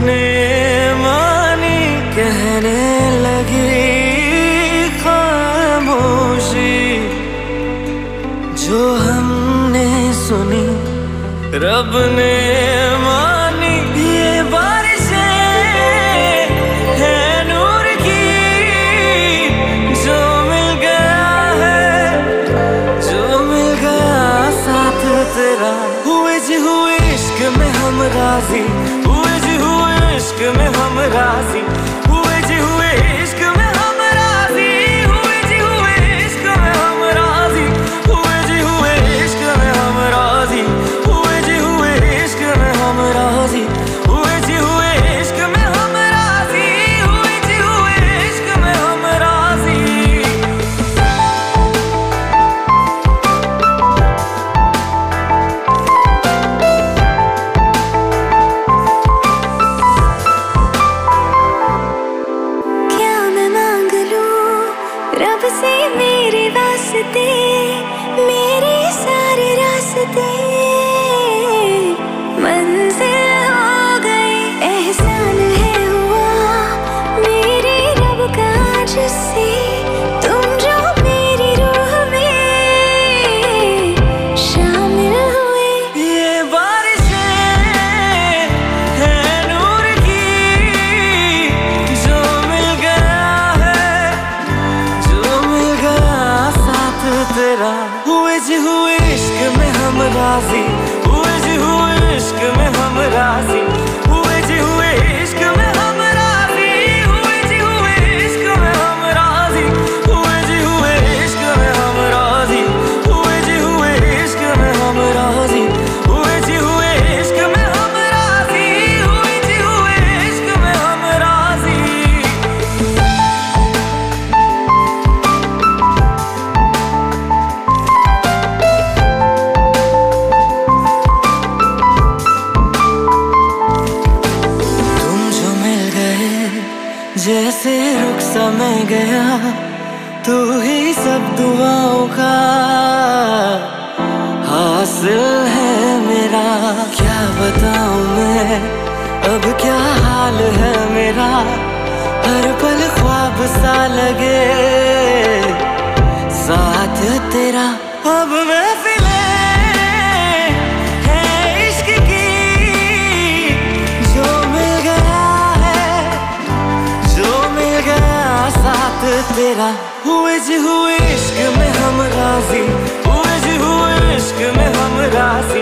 ने मानी, कहने लगी खामोशी। जो हमने सुनी रब ने मानी। ये बारिशें हैं नूर की, जो मिल गया है, जो मिल गया साथ तेरा। हुए जी हुए इश्क में हम राजी, हुए जी हुए इश्क में हम राजी, हुए जी हुए इश्क में हम राजी, हुए जी हुए इश्क में हम राजी, हुए जी हुए इश्क में हम राजी, हुए जी हुए इश्क में हम राजी, हुए जी हुए इश्क में हम राजी, हुए जी हुए इश्क में हम राजी। रब से मेरे वास्ते, मेरे सारे रास्ते मंजिल हो गए। एहसान है हुआ मेरे रब का जिससे, तुम जो मेरी रूह में शामिल हुए। ये बारिशें हैं नूर की, जो मिल गया है, जो मिल गया साथ तेरा। हुए जी हुए इश्क में हम राजी, हुए जी हुए इश्क में हम राजी, हुए जी हुए इश्क में हम राजी, हुए जी हुए इश्क में हम राजी, हुए जी हुए इश्क में हम राजी, हुए जी हुए इश्क में हम राजी, हुए जी हुए इश्क में हम राजी, हुए जी हुए इश्क में हम राजी। जैसे रुख समय गया, तू ही सब दुआओं का हासिल है मेरा। क्या बताऊं मैं अब क्या हाल है मेरा, हर पल ख्वाब सा लगे साथ तेरा। अब महफिलें हैं इश्क की, जो मिल गया है, जो मिल गया साथ तेरा। हुए जी हुए इश्क में हम राजी, हुए जी हुए इश्क में हम राजी,